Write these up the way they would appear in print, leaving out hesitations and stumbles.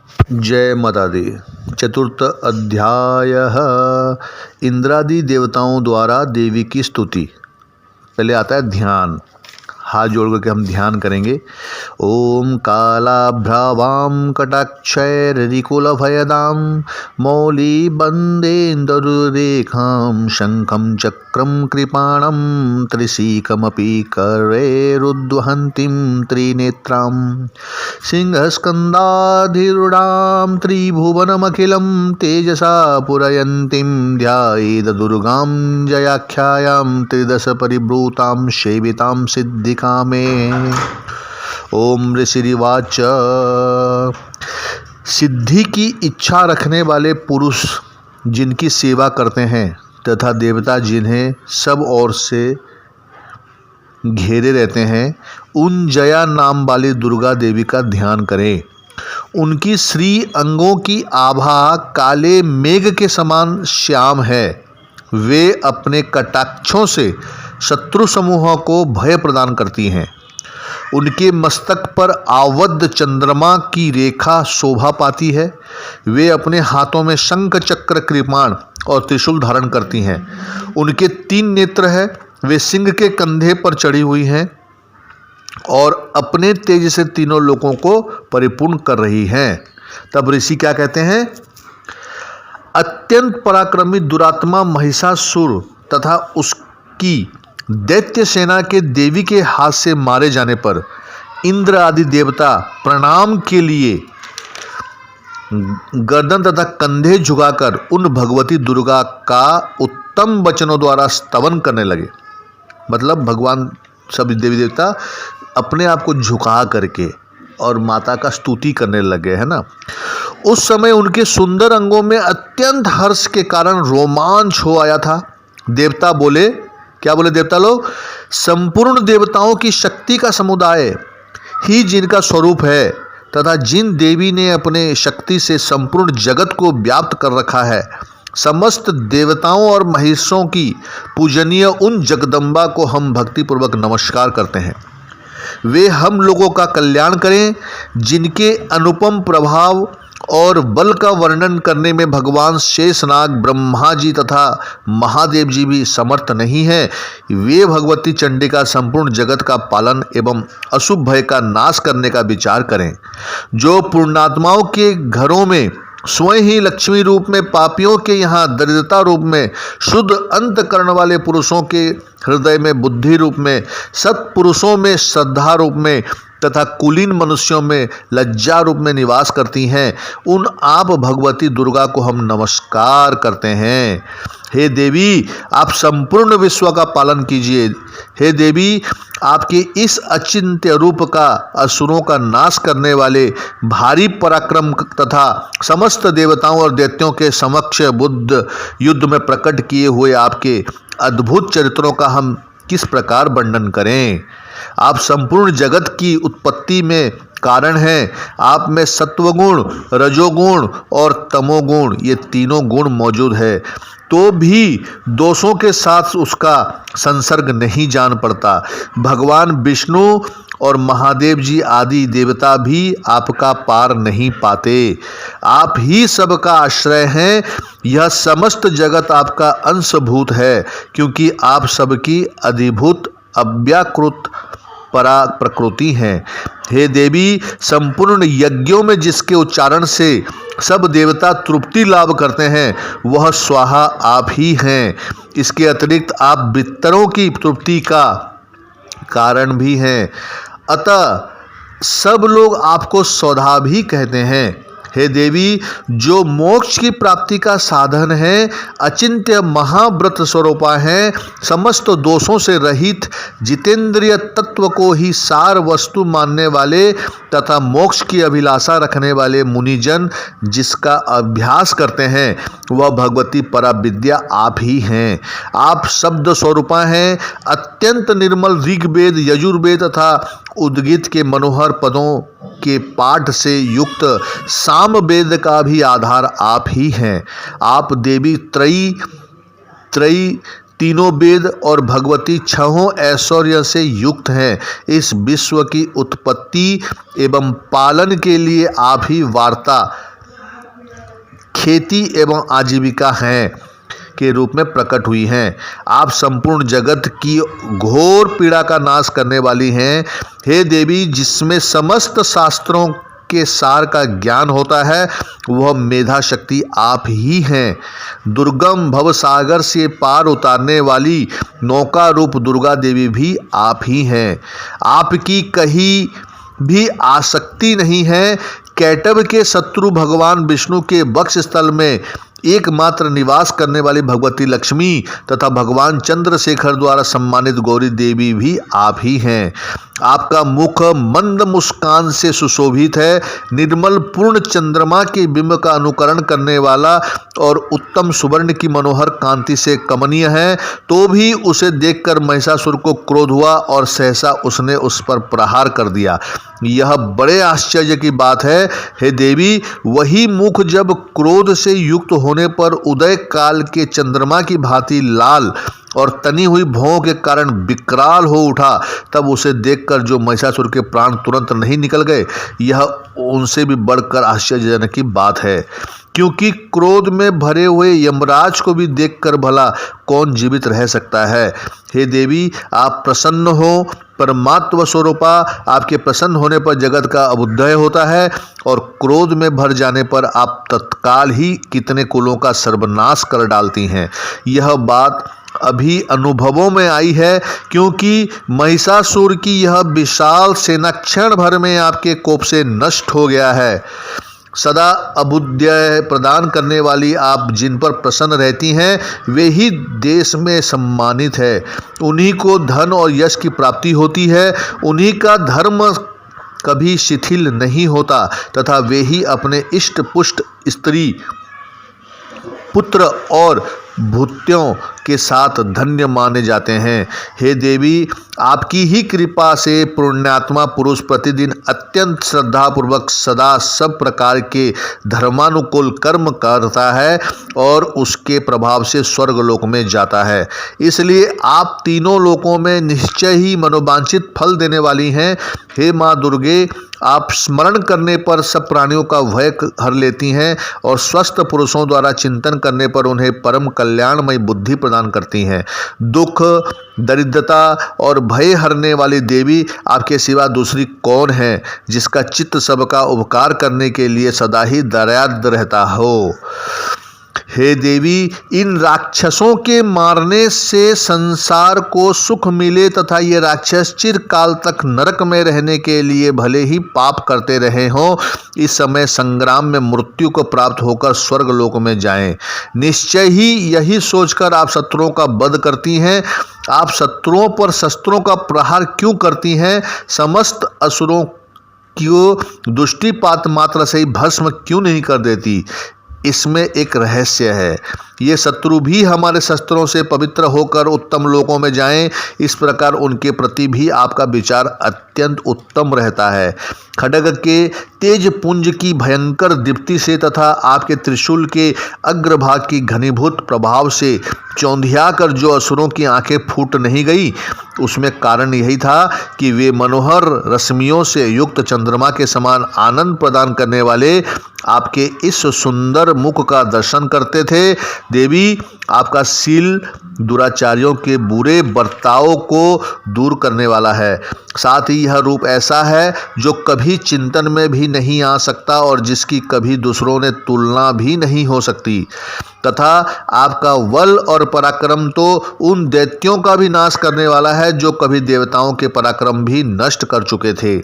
जय माता दी। चतुर्थ अध्याय इंद्रादि देवताओं द्वारा देवी की स्तुति। पहले आता है ध्यान। हाथ जोड़ करके हम ध्यान करेंगे। ओम कालाभ्रावां कटाक्षैररिकुलभयदां मौलिबन्देन्दुरेखां शङ्खं चक्रं कृपाणं त्रिशीकमपि करैरुद्वहन्तीं त्रिनेत्रां सिंहस्कन्धाधिरूढां त्रिभुवनमखिलं तेजसा पुरयन्तीं ध्यायेद दुर्गां जयाख्यायां त्रिदशपरिभृतां सेवितां सिद्धि में। ओम ऋषिवाच। सिद्धि की इच्छा रखने वाले पुरुष जिनकी सेवा करते हैं तथा देवता जिन्हें सब ओर से घेरे रहते हैं, उन जया नाम वाली दुर्गा देवी का ध्यान करें। उनकी श्री अंगों की आभा काले मेघ के समान श्याम है। वे अपने कटाक्षों से शत्रु समूहों को भय प्रदान करती हैं। उनके मस्तक पर आवद्ध चंद्रमा की रेखा शोभा पाती है। वे अपने हाथों में शंख चक्र कृपाण और त्रिशूल धारण करती हैं। उनके 3 नेत्र हैं। वे सिंह के कंधे पर चढ़ी हुई हैं और अपने तेज से तीनों लोगों को परिपूर्ण कर रही हैं। तब ऋषि क्या कहते हैं? अत्यंत पराक्रमी दुरात्मा महिषासुर तथा उसकी दैत्य सेना के देवी के हाथ से मारे जाने पर इंद्र आदि देवता प्रणाम के लिए गर्दन तथा कंधे झुकाकर उन भगवती दुर्गा का उत्तम वचनों द्वारा स्तवन करने लगे। मतलब भगवान सभी देवी देवता अपने आप को झुका करके और माता का स्तुति करने लगे, है ना। उस समय उनके सुंदर अंगों में अत्यंत हर्ष के कारण रोमांच हो आया था। देवता बोले, क्या बोले देवता लोग? संपूर्ण देवताओं की शक्ति का समुदाय ही जिनका स्वरूप है तथा जिन देवी ने अपने शक्ति से संपूर्ण जगत को व्याप्त कर रखा है, समस्त देवताओं और महिषों की पूजनीय उन जगदम्बा को हम भक्तिपूर्वक नमस्कार करते हैं। वे हम लोगों का कल्याण करें। जिनके अनुपम प्रभाव और बल का वर्णन करने में भगवान शेषनाग, ब्रह्मा जी तथा महादेव जी भी समर्थ नहीं है, वे भगवती चंडिका संपूर्ण जगत का पालन एवं अशुभ भय का नाश करने का विचार करें। जो पुण्यात्माओं के घरों में स्वयं ही लक्ष्मी रूप में, पापियों के यहाँ दरिद्रता रूप में, शुद्ध अंतकरण वाले पुरुषों के हृदय में बुद्धि रूप में, सत्पुरुषों में श्रद्धा रूप में तथा कुलीन मनुष्यों में लज्जा रूप में निवास करती हैं, उन आप भगवती दुर्गा को हम नमस्कार करते हैं। हे देवी, आप संपूर्ण विश्व का पालन कीजिए। हे देवी, आपके इस अचिंत्य रूप का असुरों का नाश करने वाले भारी पराक्रम तथा समस्त देवताओं और दैत्यों के समक्ष बुद्ध युद्ध में प्रकट किए हुए आपके अद्भुत चरित्रों का हम किस प्रकार वर्णन करें? आप संपूर्ण जगत की उत्पत्ति में कारण हैं। आप में सत्वगुण, रजोगुण और तमोगुण, ये तीनों गुण मौजूद है, तो भी दोषों के साथ उसका संसर्ग नहीं जान पड़ता। भगवान विष्णु और महादेव जी आदि देवता भी आपका पार नहीं पाते। आप ही सबका आश्रय हैं। यह समस्त जगत आपका अंशभूत है, क्योंकि आप सबकी अधिभूत अव्याकृत परा प्रकृति हैं। हे देवी, संपूर्ण यज्ञों में जिसके उच्चारण से सब देवता तृप्ति लाभ करते हैं, वह स्वाहा आप ही हैं। इसके अतिरिक्त आप पितरों की तृप्ति का कारण भी हैं। अतः सब लोग आपको स्वधा भी कहते हैं। हे देवी, जो मोक्ष की प्राप्ति का साधन है, अचिंत्य महाव्रत स्वरूपा है, समस्त दोषों से रहित, जितेंद्रिय तत्व को ही सार वस्तु मानने वाले तथा मोक्ष की अभिलाषा रखने वाले मुनिजन जिसका अभ्यास करते हैं, वह भगवती पराविद्या आप ही हैं। आप शब्द स्वरूपा हैं। अत्यंत निर्मल ऋग्वेद, यजुर्वेद तथा उद्गीत के मनोहर पदों के पाठ से युक्त सामवेद का भी आधार आप ही हैं। आप देवी त्रयी तीनों वेद और भगवती छहों ऐश्वर्य से युक्त हैं। इस विश्व की उत्पत्ति एवं पालन के लिए आप ही वार्ता, खेती एवं आजीविका हैं के रूप में प्रकट हुई हैं। आप संपूर्ण जगत की घोर पीड़ा का नाश करने वाली हैं। हे देवी, जिसमें समस्त शास्त्रों के सार का ज्ञान होता है, वह मेधा शक्ति आप ही हैं। दुर्गम भवसागर से पार उतारने वाली नौका रूप दुर्गा देवी भी आप ही हैं। आपकी कहीं भी आसक्ति नहीं है। कैटभ के शत्रु भगवान विष्णु के वक्ष स्थल में एकमात्र निवास करने वाली भगवती लक्ष्मी तथा भगवान चंद्रशेखर द्वारा सम्मानित गौरी देवी भी आप ही हैं। आपका मुख मंद मुस्कान से सुशोभित है। निर्मल पूर्ण चंद्रमा के बिंब का अनुकरण करने वाला और उत्तम सुवर्ण की मनोहर कांति से कमनीय है। तो भी उसे देखकर महिषासुर को क्रोध हुआ और सहसा उसने उस पर प्रहार कर दिया। यह बड़े आश्चर्य की बात है। हे देवी, वही मुख जब क्रोध से युक्त होने पर उदय काल के चंद्रमा की भांति लाल और तनी हुई भौं के कारण विकराल हो उठा, तब उसे देखकर जो महिषासुर के प्राण तुरंत नहीं निकल गए, यह उनसे भी बढ़कर आश्चर्यजनक की बात है। क्योंकि क्रोध में भरे हुए यमराज को भी देखकर भला कौन जीवित रह सकता है। हे देवी, आप प्रसन्न हो। परमात्म स्वरूपा, आपके प्रसन्न होने पर जगत का अभ्युदय होता है और क्रोध में भर जाने पर आप तत्काल ही कितने कुलों का सर्वनाश कर डालती हैं। यह बात अभी अनुभवों में आई है, क्योंकि महिषासुर की यह विशाल सेना क्षण भर में आपके कोप से नष्ट हो गया है। सदा अभ्युदय प्रदान करने वाली आप जिन पर प्रसन्न रहती हैं, वे ही देश में सम्मानित है। उन्हीं को धन और यश की प्राप्ति होती है। उन्हीं का धर्म कभी शिथिल नहीं होता तथा वे ही अपने इष्ट पुष्ट स्त्री पुत्र और भूत्यों के साथ धन्य माने जाते हैं। हे देवी, आपकी ही कृपा से पुण्यात्मा पुरुष प्रतिदिन अत्यंत श्रद्धापूर्वक सदा सब प्रकार के धर्मानुकूल कर्म करता है और उसके प्रभाव से स्वर्गलोक में जाता है। इसलिए आप तीनों लोकों में निश्चय ही मनोवांछित फल देने वाली हैं। हे माँ दुर्गे, आप स्मरण करने पर सब प्राणियों का भय हर लेती हैं और स्वस्थ पुरुषों द्वारा चिंतन करने पर उन्हें परम कल्याणमय बुद्धि प्रदान करती हैं। दुख, दरिद्रता और भय हरने वाली देवी, आपके सिवा दूसरी कौन है जिसका चित्त सबका उपकार करने के लिए सदा ही दयाद्र रहता हो। हे देवी, इन राक्षसों के मारने से संसार को सुख मिले तथा ये राक्षस चिरकाल तक नरक में रहने के लिए भले ही पाप करते रहे हों, इस समय संग्राम में मृत्यु को प्राप्त होकर स्वर्गलोक में जाएं। निश्चय ही यही सोचकर आप शत्रुओं का वध करती हैं। आप शत्रुओं पर शस्त्रों का प्रहार क्यों करती हैं? समस्त असुरों को दुष्टिपात मात्र से ही भस्म क्यों नहीं कर देती? इसमें एक रहस्य है। ये शत्रु भी हमारे शस्त्रों से पवित्र होकर उत्तम लोकों में जाएं, इस प्रकार उनके प्रति भी आपका विचार अत्यंत उत्तम रहता है। खड्ग के तेज पुंज की भयंकर दीप्ति से तथा आपके त्रिशूल के अग्रभाग की घनीभूत प्रभाव से चौंधिया कर जो असुरों की आंखें फूट नहीं गई, उसमें कारण यही था कि वे मनोहर रश्मियों से युक्त चंद्रमा के समान आनंद प्रदान करने वाले आपके इस सुंदर मुख का दर्शन करते थे। देवी, आपका शील दुराचारियों के बुरे बर्ताव को दूर करने वाला है। साथ ही यह रूप ऐसा है जो कभी चिंतन में भी नहीं आ सकता और जिसकी कभी दूसरों ने तुलना भी नहीं हो सकती। तथा आपका बल और पराक्रम तो उन दैत्यों का भी नाश करने वाला है जो कभी देवताओं के पराक्रम भी नष्ट कर चुके थे।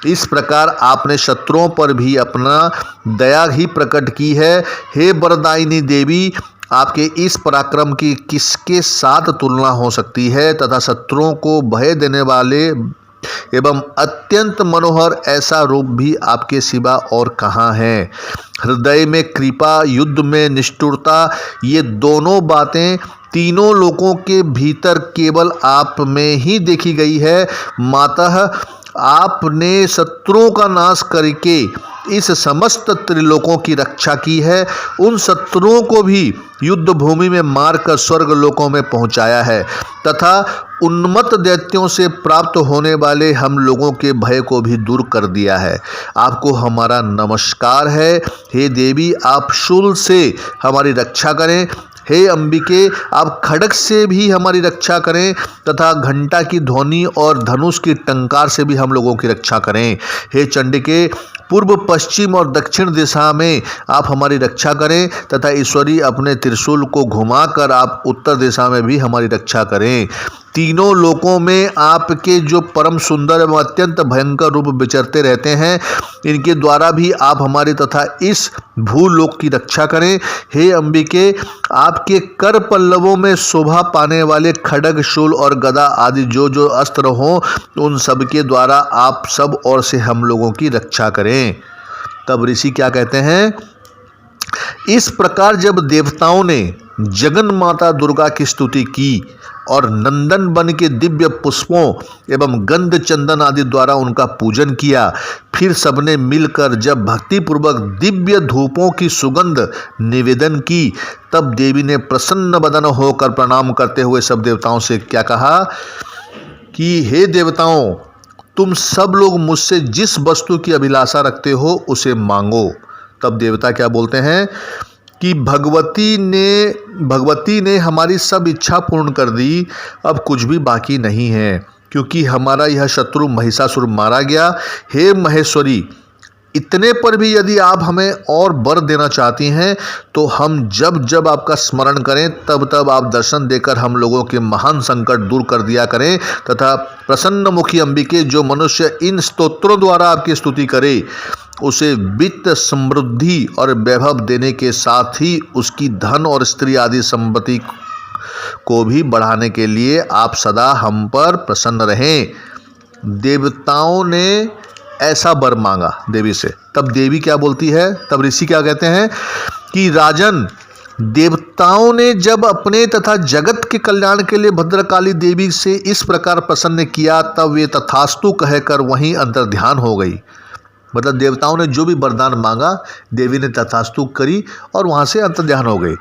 इस प्रकार आपने शत्रुओं पर भी अपना दया ही प्रकट की है। हे वरदायिनी देवी, आपके इस पराक्रम की किसके साथ तुलना हो सकती है तथा शत्रुओं को भय देने वाले एवं अत्यंत मनोहर ऐसा रूप भी आपके सिवा और कहाँ है। हृदय में कृपा, युद्ध में निष्ठुरता, ये दोनों बातें तीनों लोकों के भीतर केवल आप में ही देखी गई है। मातः आपने शत्रुओं का नाश करके इस समस्त त्रिलोकों की रक्षा की है, उन शत्रुओं को भी युद्ध भूमि में मारकर स्वर्ग लोकों में पहुंचाया है तथा उन्मत्त दैत्यों से प्राप्त होने वाले हम लोगों के भय को भी दूर कर दिया है। आपको हमारा नमस्कार है। हे देवी, आप शूल से हमारी रक्षा करें। हे अंबिके, आप खड्ग से भी हमारी रक्षा करें तथा घंटा की ध्वनि और धनुष की टंकार से भी हम लोगों की रक्षा करें। हे चंडिके, पूर्व, पश्चिम और दक्षिण दिशा में आप हमारी रक्षा करें तथा ईश्वरी अपने त्रिशूल को घुमाकर आप उत्तर दिशा में भी हमारी रक्षा करें। तीनों लोकों में आपके जो परम सुंदर एवं अत्यंत भयंकर रूप विचरते रहते हैं, इनके द्वारा भी आप हमारे तथा इस भूलोक की रक्षा करें। हे अंबिके, आपके कर पल्लवों में शोभा पाने वाले खड्ग, शूल और गदा आदि जो जो अस्त्र हों, उन सब के द्वारा आप सब ओर से हम लोगों की रक्षा करें। तब ऋषि क्या कहते हैं? इस प्रकार जब देवताओं ने जगन माता दुर्गा की स्तुति की और नंदन वन के दिव्य पुष्पों एवं गंध चंदन आदि द्वारा उनका पूजन किया, फिर सबने मिलकर जब भक्तिपूर्वक दिव्य धूपों की सुगंध निवेदन की, तब देवी ने प्रसन्न वदन होकर प्रणाम करते हुए सब देवताओं से क्या कहा कि हे देवताओं, तुम सब लोग मुझसे जिस वस्तु की अभिलाषा रखते हो उसे मांगो। तब देवता क्या बोलते हैं कि भगवती ने हमारी सब इच्छा पूर्ण कर दी, अब कुछ भी बाकी नहीं है, क्योंकि हमारा यह शत्रु महिषासुर मारा गया। हे महेश्वरी, इतने पर भी यदि आप हमें और वर देना चाहती हैं तो हम जब जब आपका स्मरण करें तब तब आप दर्शन देकर हम लोगों के महान संकट दूर कर दिया करें तथा प्रसन्न मुखी अंबिके, जो मनुष्य इन स्तोत्रों द्वारा आपकी स्तुति करे उसे वित्त, समृद्धि और वैभव देने के साथ ही उसकी धन और स्त्री आदि संपत्ति को भी बढ़ाने के लिए आप सदा हम पर प्रसन्न रहें। देवताओं ने ऐसा वर मांगा देवी से। तब देवी क्या बोलती है? तब ऋषि क्या कहते हैं कि राजन, देवताओं ने जब अपने तथा जगत के कल्याण के लिए भद्रकाली देवी से इस प्रकार प्रसन्न किया, तब वे तथास्तु कहकर वहीं अंतर्ध्यान हो गई। मतलब देवताओं ने जो भी वरदान मांगा, देवी ने तथास्तु करी और वहां से अंतर्ध्यान हो गई।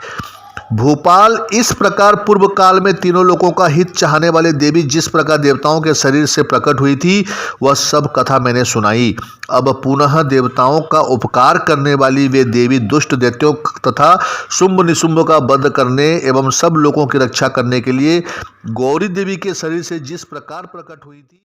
भूपाल, इस प्रकार पूर्व काल में तीनों लोगों का हित चाहने वाले देवी जिस प्रकार देवताओं के शरीर से प्रकट हुई थी, वह सब कथा मैंने सुनाई। अब पुनः देवताओं का उपकार करने वाली वे देवी दुष्ट दैत्यों तथा शुंभ निशुंभ का वध करने एवं सब लोगों की रक्षा करने के लिए गौरी देवी के शरीर से जिस प्रकार प्रकट हुई थी।